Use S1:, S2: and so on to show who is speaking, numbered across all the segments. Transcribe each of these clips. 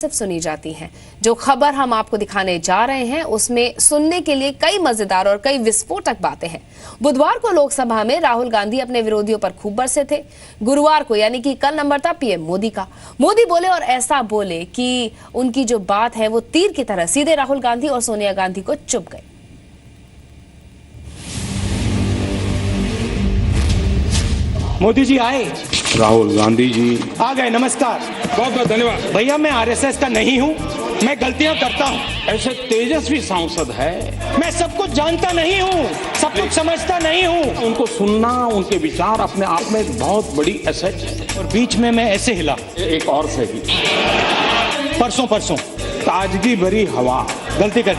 S1: सिर्फ सुनी जाती हैं। जो खबर हम आपको दिखाने जा रहे हैं उसमें सुनने के लिए कई मजेदार और कई विस्फोटक बातें हैं। बुधवार को लोकसभा में राहुल गांधी अपने विरोधियों पर खूब बरसे थे। गुरुवार को यानी कि कल नंबर था पीएम मोदी का। मोदी बोले और ऐसा बोले कि उनकी जो बात है वो तीर की तरह सीधे राहुल गांधी और सोनिया गांधी को चुभ गई।
S2: मोदी जी आए,
S3: राहुल गांधी जी
S2: आ गए। नमस्कार,
S3: बहुत बहुत धन्यवाद।
S2: भैया मैं आरएसएस का नहीं हूँ, मैं गलतियाँ करता हूँ।
S3: ऐसे तेजस्वी सांसद है,
S2: मैं सब कुछ जानता नहीं हूँ, सब कुछ समझता नहीं हूँ।
S3: उनको सुनना, उनके विचार अपने आप में एक बहुत बड़ी एसेट है।
S2: और बीच में मैं ऐसे हिला,
S3: एक और सही,
S2: परसों
S3: ताजगी भरी हवा।
S2: गलती कर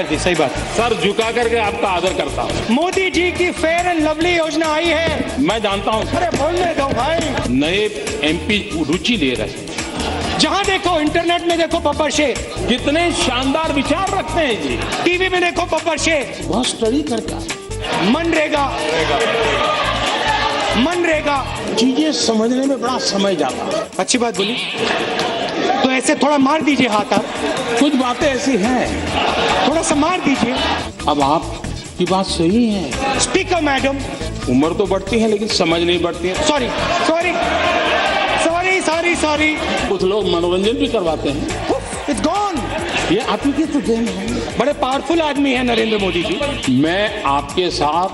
S2: दी, सही बात।
S3: सर झुका करके आपका आदर करता हूँ।
S2: मोदी जी की फेयर एंड लवली योजना आई है।
S3: मैं जानता हूँ।
S2: अरे बोलने दो भाई।
S3: नए एमपी रुचि ले रहे हैं।
S2: जहाँ देखो, इंटरनेट में देखो बब्बर शेर,
S3: कितने शानदार विचार रखते हैं जी।
S2: टीवी में देखो बब्बर शेर।
S3: बहुत स्टडी करके
S2: मनरेगा
S3: चीजें समझने में बड़ा समय जाता है।
S2: अच्छी बात बोली, तो ऐसे थोड़ा मार दीजिए हाथ। आप
S3: कुछ बातें ऐसी हैं,
S2: थोड़ा सा मार दीजिए।
S3: अब आपकी बात सही है।
S2: स्पीकर मैडम,
S3: उम्र तो बढ़ती है लेकिन समझ नहीं बढ़ती है।
S2: सॉरी।
S3: कुछ लोग मनोरंजन भी करवाते हैं।
S2: It's gone.
S3: ये आप ही की तो देन है।
S2: बड़े पावरफुल आदमी है नरेंद्र मोदी जी।
S3: मैं आपके साथ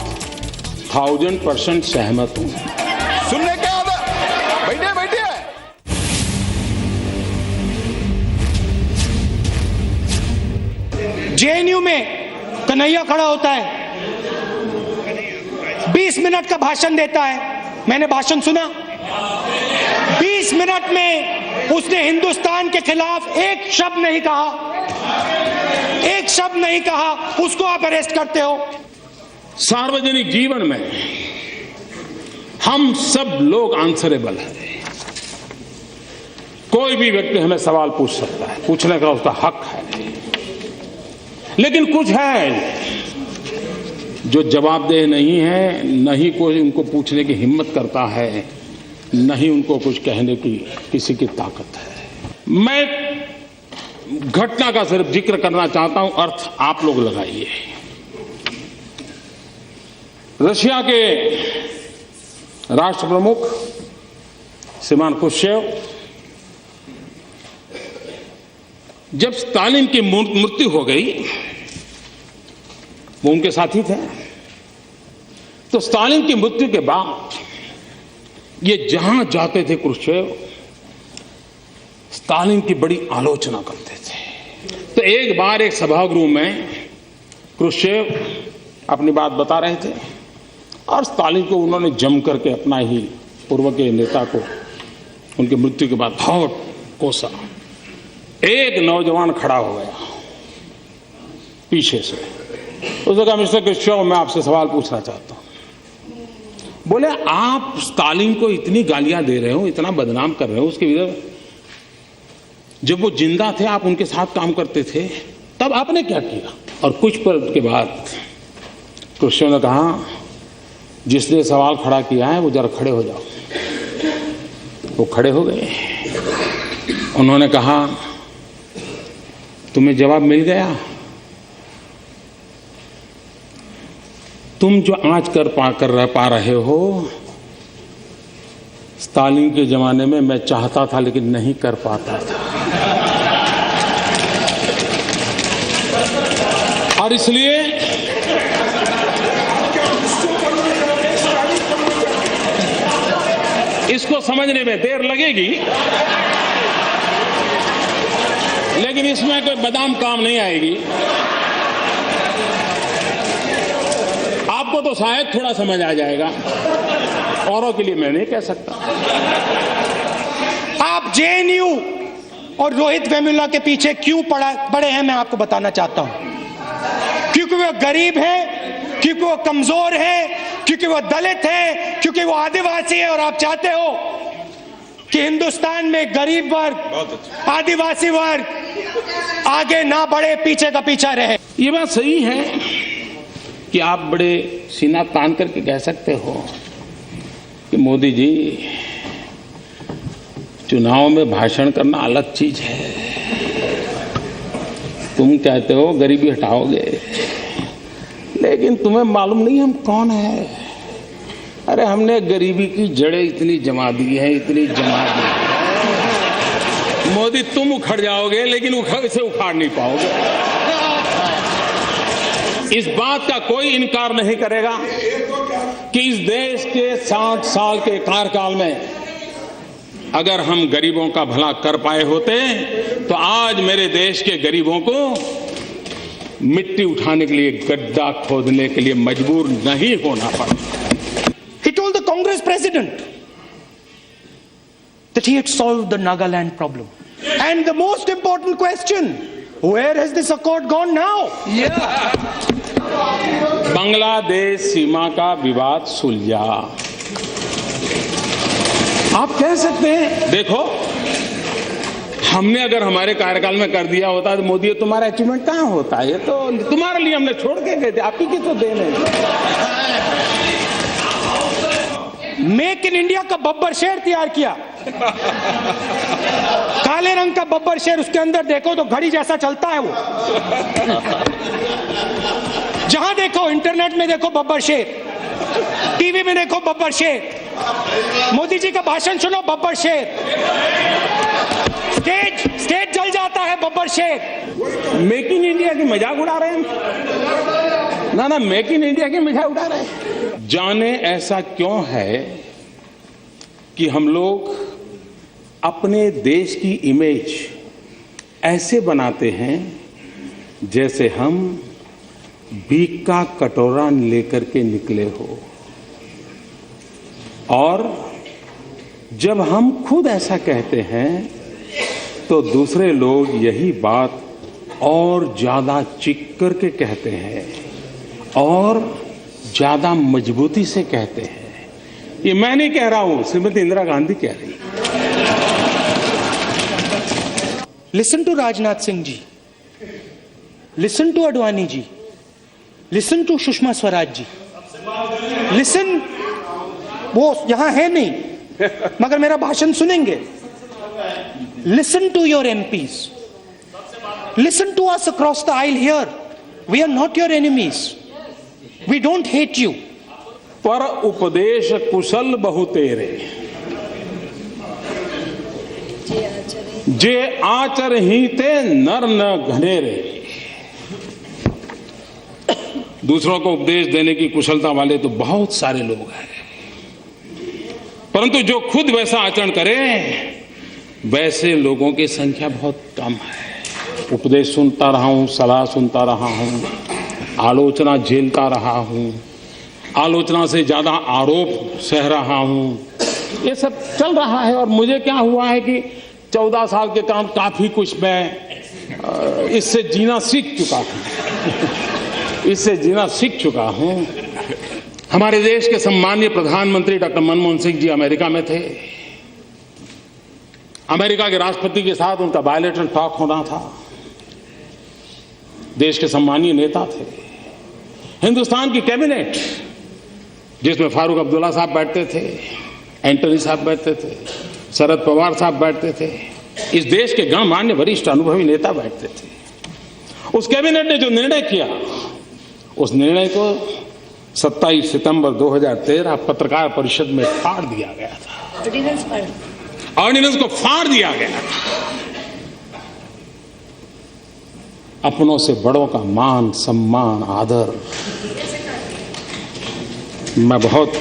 S3: 1000% सहमत हूँ।
S4: सुनने क्या आता? बैठिए।
S2: जेएनयू में कन्हैया खड़ा होता है, 20 मिनट का भाषण देता है। मैंने भाषण सुना। 20 मिनट में उसने हिंदुस्तान के खिलाफ एक शब्द नहीं कहा। उसको आप अरेस्ट करते हो।
S3: सार्वजनिक जीवन में हम सब लोग आंसरेबल हैं। कोई भी व्यक्ति हमें सवाल पूछ सकता है, पूछने का उसका हक है। लेकिन कुछ है जो जवाबदेह नहीं है, नहीं कोई उनको पूछने की हिम्मत करता है, नहीं उनको कुछ कहने की किसी की ताकत है। मैं घटना का सिर्फ जिक्र करना चाहता हूं, अर्थ आप लोग लगाइए। रशिया के राष्ट्र प्रमुख श्रीमान क्रुश्चेव जब स्टालिन की मृत्यु हो गई, वो उनके साथी थे, तो स्टालिन की मृत्यु के बाद ये जहां जाते थे क्रुश्चेव स्टालिन की बड़ी आलोचना करते थे। तो एक बार एक सभागृह में क्रुश्चेव अपनी बात बता रहे थे और स्टालिन को उन्होंने जम करके अपना ही पूर्व के नेता को उनकी मृत्यु के बाद बहुत कोसा। एक नौजवान खड़ा हो गया पीछे से, उसने कहा मिस्टर क्रुश्चेव, मैं आपसे सवाल पूछना चाहता हूं। बोले, आप स्टालिन को इतनी गालियां दे रहे हो, इतना बदनाम कर रहे हो, उसके विरुद्ध जब वो जिंदा थे आप उनके साथ काम करते थे, तब आपने क्या किया? और कुछ पल के बाद क्रुश्चेव ने कहा, जिसने सवाल खड़ा किया है वो जरा खड़े हो जाओ। वो खड़े हो गए। उन्होंने कहा, तुम्हें जवाब मिल गया? तुम जो आज कर पा रहे हो, स्टालिन के जमाने में मैं चाहता था लेकिन नहीं कर पाता था। और इसलिए इसको समझने में देर लगेगी, लेकिन इसमें कोई बादाम काम नहीं आएगी। आपको तो शायद थोड़ा समझ आ जाएगा, औरों के लिए मैं नहीं कह सकता।
S2: आप जेएनयू और रोहित वेमुला के पीछे क्यों पड़े हैं, मैं आपको बताना चाहता हूं। क्योंकि वो गरीब है, क्योंकि वो कमजोर है, क्योंकि वो दलित है, क्योंकि वो आदिवासी है। और आप चाहते हो कि हिंदुस्तान में गरीब वर्ग, आदिवासी वर्ग आगे ना बढ़े, पीछे का पीछा रहे।
S3: ये बात सही है कि आप बड़े सीना तान करके कह सकते हो कि मोदी जी, चुनाव में भाषण करना अलग चीज है, तुम कहते हो गरीबी हटाओगे, लेकिन तुम्हें मालूम नहीं हम कौन है। अरे हमने गरीबी की जड़ें इतनी जमा दी हैं, इतनी जमा दी हैं। मोदी तुम उखड़ जाओगे, लेकिन इसे उखाड़ नहीं पाओगे। इस बात का कोई इनकार नहीं करेगा कि इस देश के 60 साल के कार्यकाल में अगर हम गरीबों का भला कर पाए होते तो आज मेरे देश के गरीबों को मिट्टी उठाने के लिए, गड्ढा खोदने के लिए मजबूर नहीं होना पड़ा।
S2: He told the Congress president that he had solved the Nagaland problem. And the most important question, where has this accord gone now?
S3: Bangladesh सीमा का विवाद सुलझा। आप कह सकते हैं देखो, हमने अगर हमारे कार्यकाल में कर दिया होता तो मोदी तुम्हारा अचीवमेंट कहां होता है? ये तो तुम्हारे लिए हमने छोड़ के गए थे, आप ही की तो देन है।
S2: मेक इन इंडिया का बब्बर शेर तैयार किया, काले रंग का बब्बर शेर, उसके अंदर देखो तो घड़ी जैसा चलता है वो। जहां देखो, इंटरनेट में देखो बब्बर शेर, टीवी में देखो बब्बर शेर, मोदी जी का भाषण सुनो बब्बर शेर, स्टेज जल जाता है बब्बर शेर।
S3: मेक इन इंडिया की मजाक उड़ा रहे हैं ना, मेक इन इंडिया की मजाक उड़ा रहे हैं। जाने ऐसा क्यों है कि हम लोग अपने देश की इमेज ऐसे बनाते हैं जैसे हम भीख का कटोरा लेकर के निकले हो, और जब हम खुद ऐसा कहते हैं तो दूसरे लोग यही बात और ज्यादा चीख करके कहते हैं और ज्यादा मजबूती से कहते हैं। ये मैं नहीं कह रहा हूं, श्रीमती इंदिरा गांधी कह रही।
S2: Listen to Rajnath Singh ji, listen to Advani ji, listen to Sushma Swaraj ji, listen, वो यहां है नहीं मगर मेरा भाषण सुनेंगे। Listen to your MPs, listen to us across the aisle here, we are not your enemies, we don't hate you.
S3: पर उपदेश कुशल बहु तेरे, जे आचर ही ते नर न घनेरे। दूसरों को उपदेश देने की कुशलता वाले तो बहुत सारे लोग हैं, परंतु जो खुद वैसा आचरण करे वैसे लोगों की संख्या बहुत कम है। उपदेश सुनता रहा हूं, सलाह सुनता रहा हूं, आलोचना झेलता रहा हूं, आलोचना से ज्यादा आरोप सह रहा हूं, ये सब चल रहा है। और मुझे क्या हुआ है कि 14 साल के काम काफी कुछ मैं इससे जीना सीख चुका हूं, इससे जीना सीख चुका हूं। हमारे देश के सम्मानीय प्रधानमंत्री डॉक्टर मनमोहन सिंह जी अमेरिका में थे। अमेरिका के राष्ट्रपति के साथ उनका बायलैटरल टॉक होना था। देश के सम्मानीय नेता थे। हिंदुस्तान की कैबिनेट, जिसमें फारूक अब्दुल्ला साहब बैठते थे, एंटनी साहब बैठते थे, शरद पवार साहब बैठते थे, इस देश के गणमान्य वरिष्ठ अनुभवी नेता बैठते थे। उस कैबिनेट ने जो निर्णय किया, उस निर्णय को 27 सितंबर 2013 पत्रकार परिषद में फाड़ दिया गया था। ऑर्डिनेंस को फाड़ दिया गया। अपनों से बड़ों का मान, सम्मान, आदर, मैं बहुत